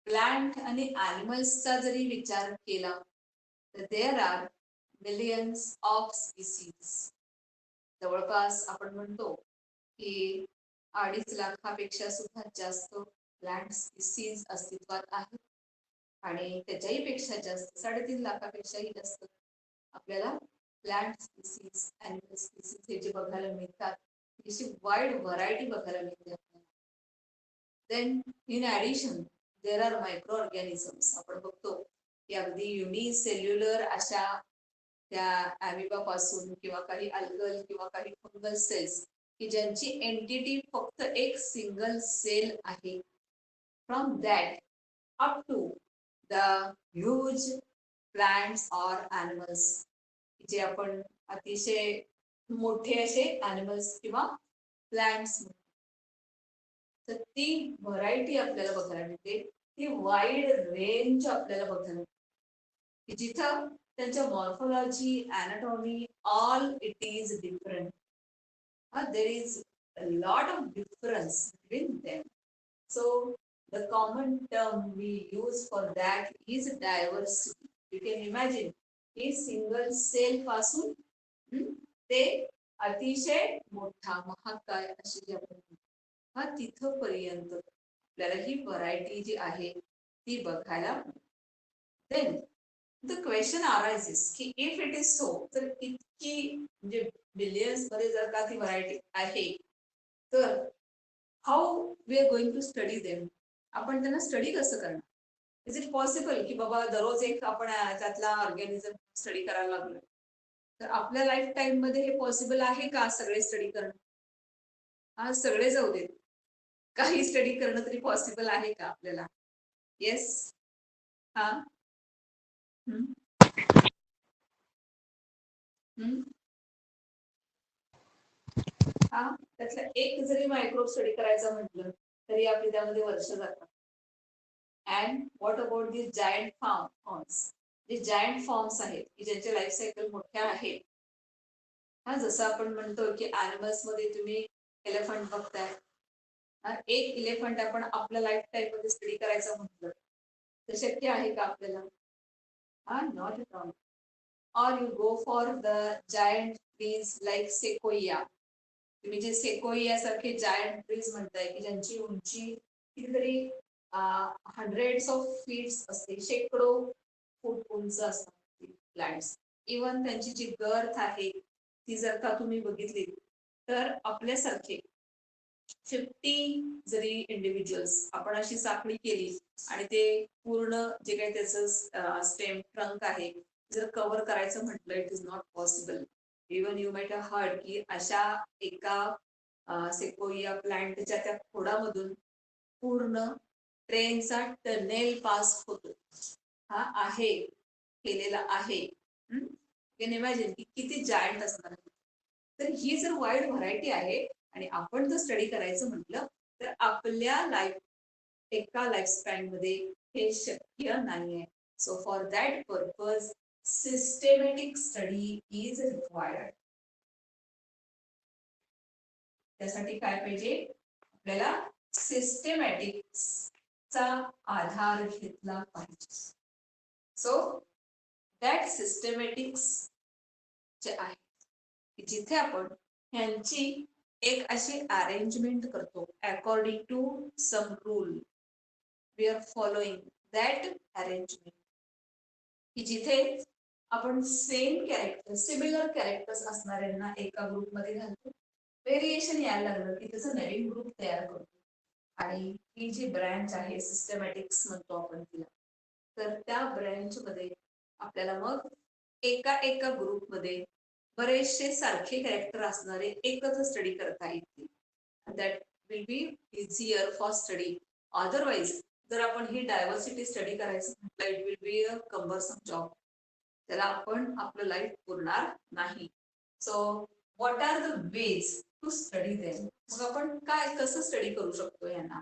प्लांट आणि ॲनिमल्सचा जरी विचार केला तर there are millions of species. जवळपास आपण म्हणतो की 2.5 लाखापेक्षा सुद्धा जास्त प्लांट स्पीसीज अस्तित्वात आहेत आणि त्याच्याही पेक्षा जास्त 3.5 लाखापेक्षाही जास्त आपल्याला प्लांट स्पीसीज ॲनिमल स्पीसीज हे जे बघायला मिळतात अशी वाईड व्हरायटी बघायला मिळते आपल्याला. Then in addition there are micro organisms. आपण बघतो की अगदी युनिसेल्युलर अशा त्या ॲमिबा पासून किंवा काही अल्गल किंवा काही फंगल सेल्स की ज्यांची एंटिटी फक्त एक सिंगल सेल आहे. From that up to the huge plants or animals जे आपण अतिशय मोठे असे ॲनिमल्स किंवा प्लांट्स. तर ती व्हरायटी आपल्याला बघायला मिळते. ती वाईड रेंज आपल्याला बघायला मिळते जिथं त्यांच्या morphology anatomy all it is different. There is a lot of difference between them. So the common term we use for that is diversity. You can imagine की सिंगल सेल पासून ते अतिशय मोठा महाकाय अशी जी आपण तिथपर्यंत आपल्याला ही व्हरायटी जी आहे ती बघायला. देन द क्वेश्चन अरायझेस की इफ इट इज सो तर इतकी म्हणजे बिलियन्स मध्ये जर का ती व्हरायटी आहे तर how we are going to study them. आपण त्यांना स्टडी कसं करणार. इज इट पॉसिबल की बाबा दररोज एक आपण त्यातला ऑर्गॅनिझम स्टडी करायला लागलो तर आपल्या लाईफ टाईम मध्ये हे पॉसिबल आहे का सगळे स्टडी करणं. हा सगळे जाऊ देत काही स्टडी करणं तरी पॉसिबल आहे का आपल्याला. येस. हा हा त्यातला एक जरी मायक्रोब स्टडी करायचं म्हटलं तरी आपली त्यामध्ये वर्ष जातात. And what about this giant forms. जे जायंट फॉर्म्स आहेत की ज्यांचे लाईफ सायकल मोठ्या आहेत. हा जसं आपण म्हणतो की ॲनिमल्स मध्ये तुम्ही एलिफंट बघताय. एक एलिफंट आपण आपल्या लाईफ टाईम मध्ये स्टडी करायचं म्हटलं तर शक्य आहे का आपल्याला. हा नॉट एट ऑल. और you go for the giant trees like Sequoia. तुम्ही जे सेकोया सारखे जायंट ट्रीज म्हणताय की ज्यांची उंची कितीतरी हंड्रेड्स ऑफ फीट्स असते. शेकडो फूट उंच असतात प्लांट्स. इवन त्यांची जी गर्थ आहे ती जर का तुम्ही बघितली तर आपल्यासारखे 50 जरी इंडिव्हिज्युअल्स आपण अशी साखळी केली आणि ते पूर्ण जे काही त्याचं स्टेम ट्रंक आहे जर कव्हर करायचं म्हटलं it is not possible. Even you might have heard की अशा एका सेकोया प्लांटच्या त्या खोडामधून पूर्ण ट्रेनचा टनेल पास होतो. हा आहे केलेला आहे. कॅन इमॅजिन की किती जायंट असणार. तर ही जर वाईड व्हरायटी आहे आणि आपण जर स्टडी करायचं म्हटलं तर आपल्या एका लाईफ स्पॅन मध्ये हे शक्य नाहीये. So for that purpose systematic study is required. त्यासाठी काय पाहिजे आपल्याला सिस्टेमॅटिक्सचा आधार घेतला पाहिजे. सो दॅट सिस्टेमॅटिक्स जे आहे की जिथे आपण ह्यांची एक अशी अरेंजमेंट करतो according to some rule. We are following that arrangement, की जिथे आपण सेम कॅरेक्टर सिमिलर कॅरेक्टर्स असणाऱ्यांना एका ग्रुपमध्ये घालतो. व्हेरिएशन यायला लागलं की त्याचा नवीन ग्रुप तयार करतो. आणि ही जी ब्रँच आहे सिस्टमॅटिक्स म्हणतो आपण तिला, तर त्या ब्रँच मध्ये आपल्याला मग एका एका ग्रुपमध्ये बरेचसे सारखे कॅरेक्टर असणारे एकत्र स्टडी करता येतील. That will be easier for study. Otherwise जर आपण ही डायव्हर्सिटी स्टडी करायचं म्हटलं, it will be a cumbersome job. त्याला आपण आपलं लाईफ पुरणार नाही. So what are the ways to study them? मग आपण काय कसं स्टडी करू शकतो यांना?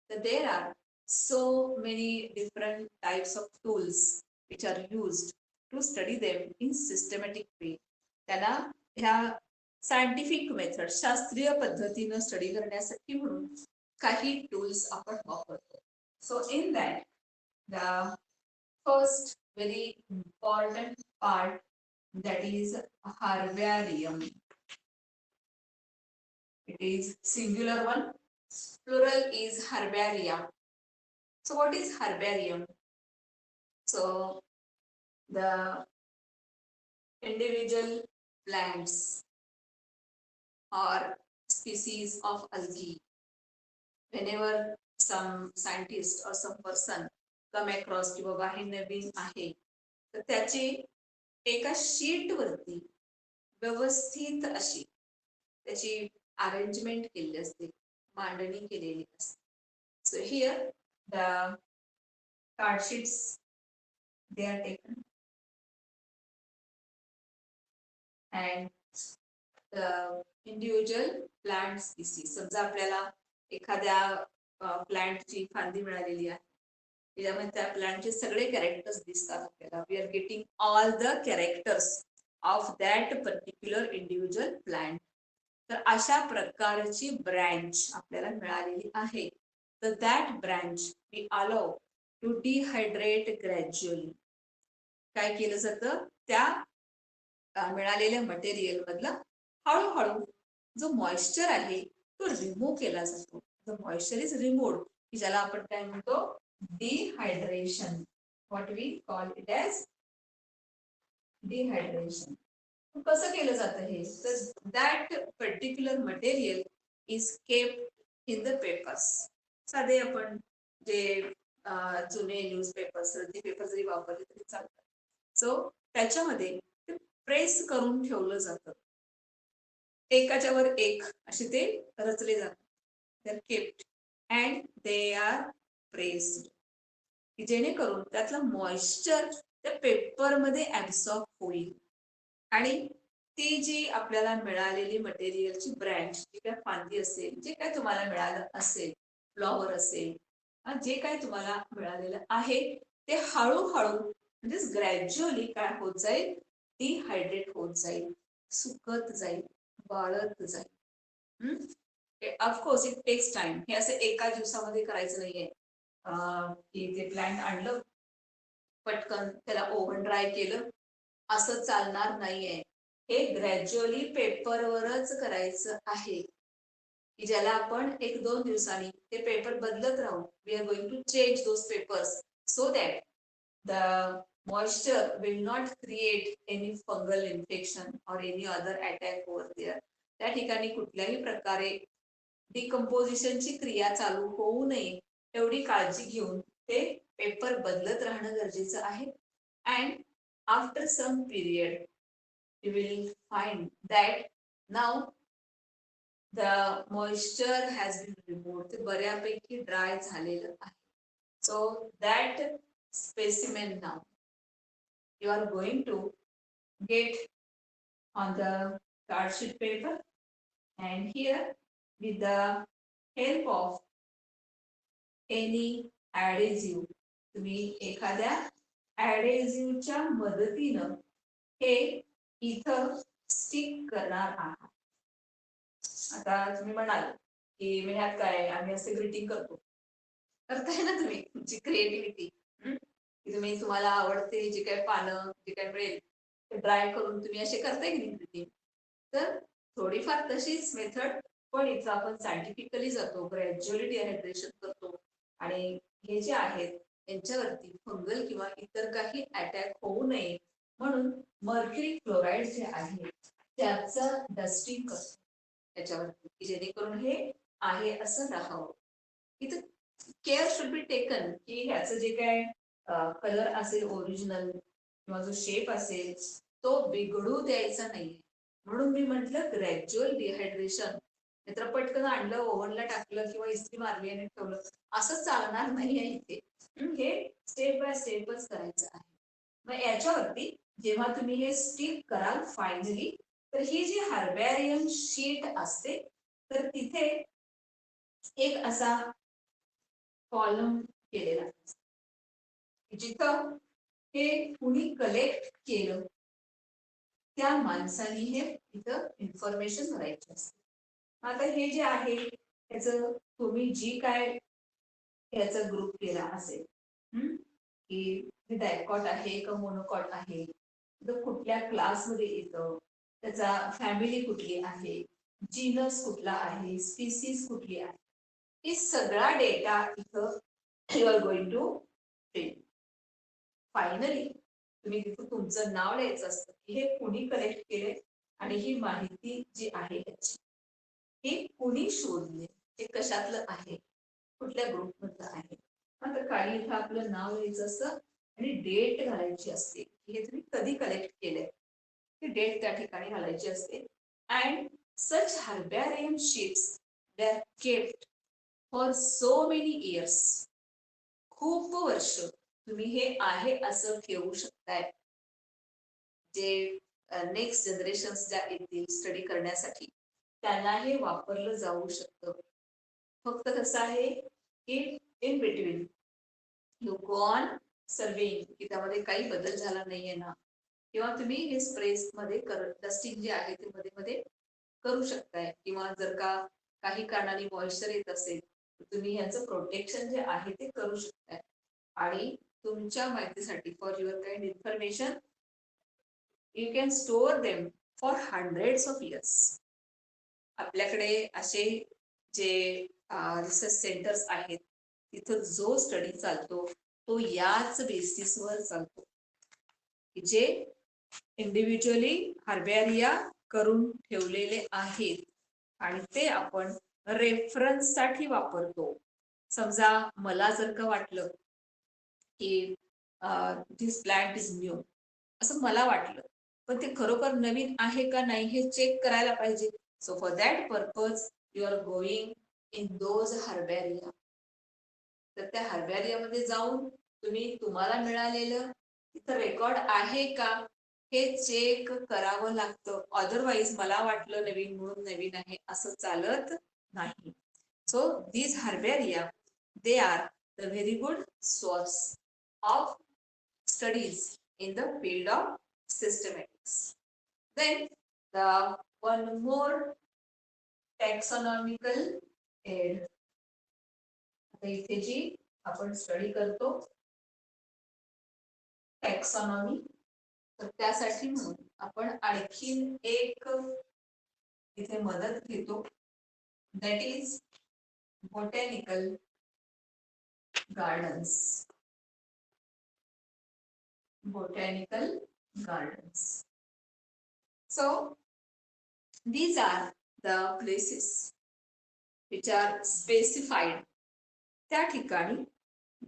तर there are so many different types of tools which are used to study them in systematic way. त्याला ह्या सायंटिफिक मेथड शास्त्रीय पद्धतीनं स्टडी करण्यासाठी म्हणून काही टूल्स आपण वापरतो. So in that the first very important part, that is herbarium. It is singular one, plural is herbaria. So what is herbarium? So the individual plants or species of algae, whenever some scientist or some person come across की बाबा हे नवीन आहे, तर त्याची एका sheet वरती व्यवस्थित अशी त्याची अरेंजमेंट केलेली असते, मांडणी केलेली असते. So here the card sheets they R taken and the individual plant species. समजा आपल्याला एखाद्या प्लांटची फांदी मिळालेली आहे, त्याच्यामध्ये त्या प्लांटचे सगळे कॅरेक्टर्स दिसतात आपल्याला. We are getting all the characters of that particular individual plant. तर अशा प्रकारची ब्रँच आपल्याला मिळालेली आहे. तर that branch we allow to dehydrate gradually. काय केलं जातं, त्या मिळालेल्या मटेरियल मधला हळूहळू जो मॉइश्चर आहे तो रिमूव्ह केला जातो. द मॉइश्चर इज रिमूव्ड, की ज्याला आपण काय म्हणतो, dehydration. What we call it as dehydration. कसं केलं जातं हे, तर that particular material is kept in the papers. साधे आपण जे जुने न्यूजपेपर्स, रद्दी पेपर जरी वापरले तरी चालतात. सो त्याच्यामध्ये प्रेस करून ठेवलं जातं, एकाच्या वर एक असे ते रचले जातात. दे are kept and they are pressed, की जेणेकरून त्यातलं मॉइश्चर त्या पेपरमध्ये ऍब्सॉर्ब होईल. आणि ती जी आपल्याला मिळालेली मटेरियलची ब्रँच, जी काय फांदी असेल, जे काय तुम्हाला मिळालं असेल, फ्लॉवर असेल, जे काय तुम्हाला मिळालेलं आहे, ते हळूहळू म्हणजे ग्रॅज्युअली काय होत जाईल, डिहायड्रेट होत जाईल, सुकत जाईल, वाळत जाईल. Of course it takes time. हे असं एका दिवसामध्ये करायचं नाहीये की ते प्लॅन्ट आणलं, पटकन त्याला ओव्हन ड्राय केलं, असं चालणार नाहीये. हे ग्रॅज्युअली पेपरवरच करायचं आहे, की ज्याला आपण 1-2 दिवसांनी ते पेपर बदलत राहू. We are going to change those papers so that the moisture will not create any fungal infection or any other attack over there. त्या ठिकाणी कुठल्याही प्रकारे डिकम्पोजिशनची क्रिया चालू होऊ नये एवढी काळजी घेऊन ते पेपर बदलत राहणं गरजेचं आहे. And after some period you will find that now the moisture has been removed. ते बऱ्यापैकी ड्राय झालेलं आहे. So that specimen now you are going to get on the card sheet paper, and here with the help of any adhesive, तुम्ही एखाद्या adhesiveच्या मदतीनं हे इथं stick करणार आहात. आता तुम्ही म्हणाल की मी ह्यात काय, आम्ही असे ग्रीटिंग करतो. करताय ना तुम्ही, तुमची क्रिएटिव्हिटी, की तुम्ही तुम्हाला आवडते जे काय पानं, जे काय मिळेल ते ड्राय करून तुम्ही असे करताय की नाही ग्रीटिंग. तर थोडीफार तशीच मेथड, पण इथं आपण सायंटिफिकली जातो, ग्रॅज्युअली डिहायड्रेशन करतो आणि हे जे आहेत यांच्यावरती फंगल किंवा इतर काही अटॅक होऊ नये म्हणून मर्क्युरी क्लोराईड जे आहे त्याचं डस्टिंग करतो त्याच्यावरती, की जेणेकरून हे आहे असं राहावं. इथं केअर शुड बी टेकन की ह्याचं जे काय कलर असेल ओरिजिनल किंवा जो शेप असेल तो बिघडू द्यायचा नाही. म्हणून मी म्हटलं ग्रॅज्युअल डिहायड्रेशन. नाहीतर पटकन आणलं ओव्हनला टाकलं किंवा इस्त्री मारली आणि ठेवलं असं चालणार नाहीये इथे. हे स्टेप बाय स्टेपच करायचं आहे. मग याच्यावरती जेव्हा तुम्ही हे स्टिक कराल फायनली, तर ही जी हर्बॅरियम शीट असते तर तिथे एक असा कॉलम केलेला असतो जिथं हे कुणी कलेक्ट केलं त्या माणसाने हे इथं इन्फॉर्मेशन भरायची असते. आता हे जे आहे त्याचं तुम्ही जी काय याचा ग्रुप केला असेल की डायकॉट आहे का मोनोकॉट आहे, तर कुठल्या क्लासमध्ये येतं, त्याचा फॅमिली कुठली आहे, जीनस कुठला आहे, स्पीसीज कुठली आहे, हे सगळा डेटा इथं you are going to fill. Finally तुम्ही तिथं तुमचं नाव लिहायचं असतं की हे कुणी कलेक्ट केले आणि ही माहिती जी आहे त्याची हे कुणी शोधले, हे कशातलं आहे, कुठल्या ग्रुप मधलं आहे. आता खाली इथं आपलं नाव लिहायचं असतं आणि डेट घालायची असते की हे तुम्ही कधी कलेक्ट केलंय, ती डेट त्या ठिकाणी घालायची असते. And such herbarium sheets they are kept for so many years. खूप वर्ष तुम्ही हे आहे असं ठेवू शकताय. जे नेक्स्ट जनरेशन ज्या येतील स्टडी करण्यासाठी त्यांना हे वापरलं जाऊ शकतं. फक्त कसं आहे की in between you go on surveying की त्यामध्ये काही बदल झाला नाहीये ना, किंवा तुम्ही हे स्प्रेस मध्ये डस्टिंग जे आहे ते मध्ये मध्ये करू शकताय, किंवा जर का काही कारणाने मॉइश्चर येत असेल तर तुम्ही ह्याचं प्रोटेक्शन जे आहे ते करू शकताय. आणि तुमच्या माहितीसाठी for your kind information you can store them for hundreds of years. आपल्याकडे असे जे रिसर्च सेंटर्स आहेत तिथं जो स्टडी चालतो तो याच बेसिसवर चालतो की जे इंडिव्हिज्युअली हर्बॅरिया करून ठेवलेले आहेत आणि ते आपण रेफरन्स साठी वापरतो. समजा मला जर का वाटलं की दिस प्लांट इज न्यू असं मला वाटलं, पण ते खरोखर नवीन आहे का नाही हे चेक करायला पाहिजे. So for that purpose you are going in those herbaria. तर त्या हर्बॅरियामध्ये जाऊन तुम्ही तुम्हाला मिळालेलं तिथं रेकॉर्ड आहे का हे चेक करावं लागतं. अदरवाईज मला वाटलं नवीन म्हणून नवीन आहे असं चालत नाही. So these herbaria they are the very good source of studies in the field of systematics. Then the one more taxonomical aid. आता इथे जी आपण स्टडी करतो टॅक्सॉनॉमी, तर त्यासाठी म्हणून आपण आणखीन एक इथे मदत घेतो, that is botanical gardens. Botanical gardens. So these are the places which are specified. त्या ठिकाणी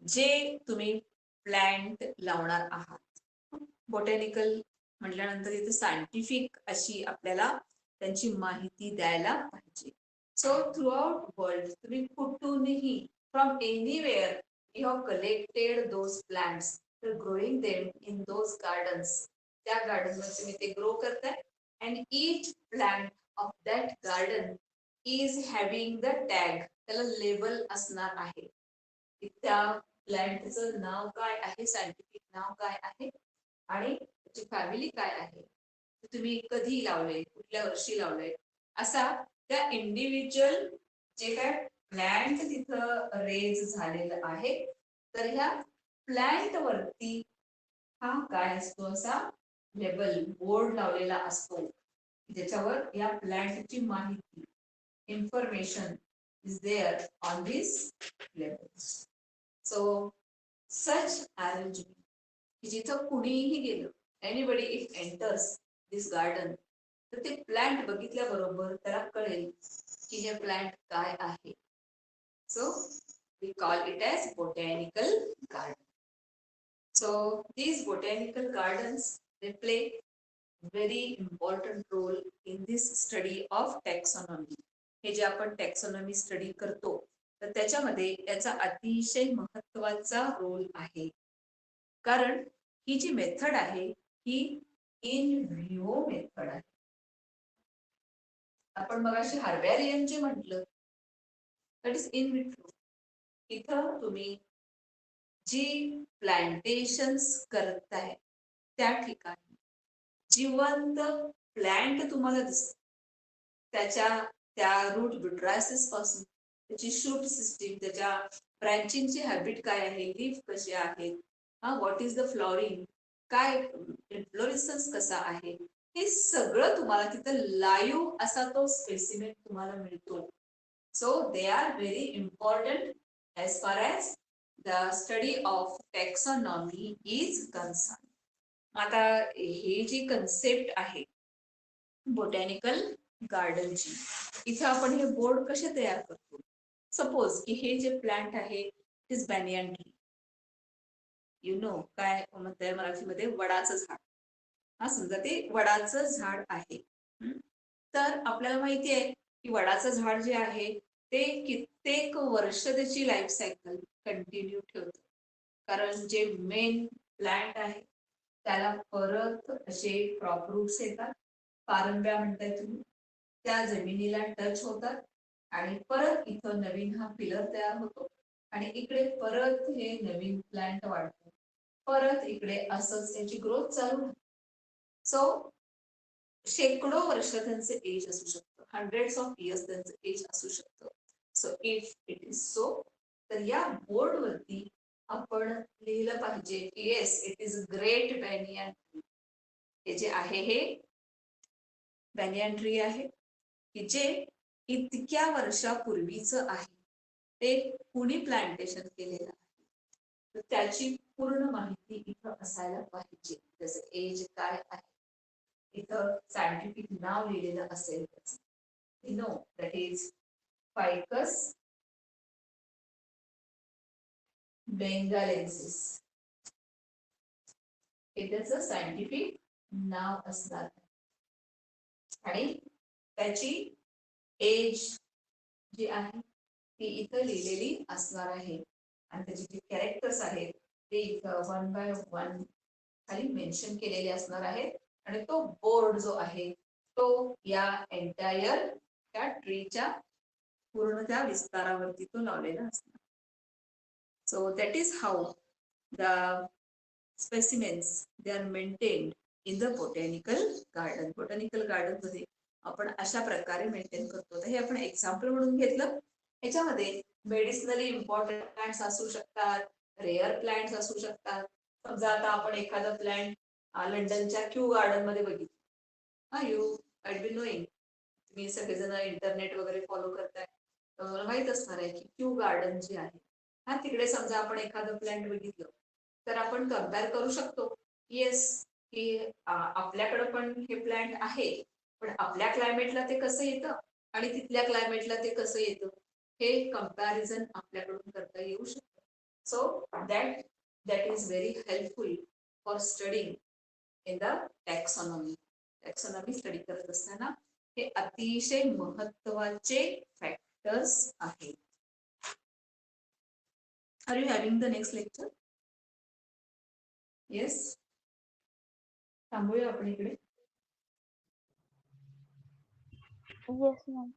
जे तुम्ही प्लांट लावणार आहात. बॉटॅनिकल म्हटल्यानंतर इथे सायंटिफिक अशी आपल्याला त्यांची माहिती द्यायला पाहिजे. सो थ्रू आउट वर्ल्ड तुम्ही कुठूनही from anywhere you have collected those plants, तर growing them in those gardens. त्या गार्डन मध्ये तुम्ही ते ग्रो करताय and each plant of that garden is having the tag. त्याला लेबल असणार आहे. त्या प्लांटचं नाव काय आहे, सायंटिफिक नाव काय आहे आणि त्याची फॅमिली काय आहे, तुम्ही कधी लावले, कुठल्या वर्षी लावले, असा त्या इंडिव्हिज्युअल जे काय प्लांट तिथं रेज झालेलं आहे तर ह्या प्लांट वरती हा काय असतो असा लेबल बोर्ड लावलेला असतो. ज्याच्यावर या प्लांटची माहिती information is there on this level. So such arrangement जिथं कुणीही गेलं, anybody if enters this garden, तर ते प्लांट बघितल्याबरोबर त्याला कळेल की हे प्लांट काय आहे. So we call it as botanical garden. So these botanical gardens, they play very important role in this study of taxonomy. हे जे आपण टॅक्सॉनॉमी स्टडी करतो तर त्याच्यामध्ये याचा अतिशय महत्वाचा रोल आहे. कारण ही जी मेथड आहे ही इन व्हिवो मेथड आहे. आपण मगाशी हार्बॅरियन जे म्हटलं दॅट इज इन विट्रो. इथं तुम्ही जी प्लांटेशन्स करताय त्या ठिकाणी जिवंत प्लांट तुम्हाला दिसत, त्या रूट ब्युट्रायसिस पासून त्याची शूट सिस्टीम, त्याच्या ब्रँचिंगची हॅबिट काय आहे, लीफ कसे आहेत, व्हॉट इज द फ्लॉरिंग, काय इन्फ्लोरेसन्स कसा आहे, हे सगळं तुम्हाला तिथं लाईव्ह असा तो स्पेसिमेन तुम्हाला मिळतो. So they are very important as far as the study of taxonomy is concerned. आता ही जी कन्सेप्ट आहे बोटॅनिकल गार्डनची, इथे आपण हे बोर्ड कसे तयार करतो. सपोज की हे जे प्लांट आहे it is banyan tree. You know काय म्हणताय मराठीमध्ये, वडाचं झाड. हा समजा ते वडाचं झाड आहे. तर आपल्याला माहिती आहे की वडाचं झाड जे आहे ते कित्येक वर्ष त्याची लाईफ सायकल कंटिन्यू ठेवतं. कारण जे मेन प्लांट आहे त्याला परत असे क्रॉप रूट्स येतात, पारंब्या म्हणताय तुम्ही, त्या जमिनीला टच होतात आणि परत इथं नवीन हा पिलर तयार होतो आणि इकडे परत हे नवीन प्लांट वाढतो, परत इकडे असंच याची ग्रोथ चालू राहते. सो शेकडो वर्ष त्यांचे एज असू शकतं, हंड्रेड्स ऑफ इयर्स त्यांचं एज असू शकतं. So if it is so, तर या बोर्ड वरती आपण लिहिलं पाहिजे की yes it is great banyan tree. हे जे आहे हे बॅनियन ट्री आहे की जे इतक्या वर्षापूर्वीचं आहे, ते कुणी प्लांटेशन केलेलं आहे, तर त्याची पूर्ण माहिती इथं असायला पाहिजे. त्याचं एज काय आहे, इथं सायंटिफिक नाव लिहिलेलं असेल त्याचं. You know that is Ficus benghalensis, हे त्याचं सायंटिफिक नाव असणार आणि त्याची एज जी आहे ती इथं लिहिलेली असणार आहे आणि त्याचे जे कॅरेक्टर्स आहेत ते इथं 1 by 1 खाली मेन्शन केलेले असणार आहेत आणि तो बोर्ड जो आहे तो या एंटायर त्या ट्रीच्या पूर्ण त्या विस्तारावरती तो लावलेला असणार. So that is how the specimens they are maintained in the botanical garden. Botanical garden मध्ये आपण अशा प्रकारे मेंटेन करतो. तर हे आपण एक्झाम्पल म्हणून घेतलं. याच्यामध्ये मेडिसिनली इम्पॉर्टंट प्लांट्स असू शकतात, रेअर प्लांट्स असू शकतात. समजा आता आपण एखादा प्लांट लंडनच्या क्यू गार्डन मध्ये बघितलं. यू आय बी नोईंग, तुम्ही सगळेजण इंटरनेट वगैरे फॉलो करताय, माहित असणार आहे की क्यू गार्डन जे आहे तिकडे समजा आपण एखादं प्लांट बघितलं तर आपण कम्पेअर करू शकतो. येस की आपल्याकडे पण हे प्लांट आहे, पण आपल्या क्लायमेटला ते कसं येतं आणि तिथल्या क्लायमेटला ते कसं येतं हे कंपॅरिझन आपल्याकडून करता येऊ शकतं. So that is very helpful for studying in the taxonomy. Taxonomy study करत असताना हे अतिशय महत्वाचे फॅक्टर्स आहेत. Are you having the next lecture? Yes, थांबूया आपण इकडे. Yes, ma'am.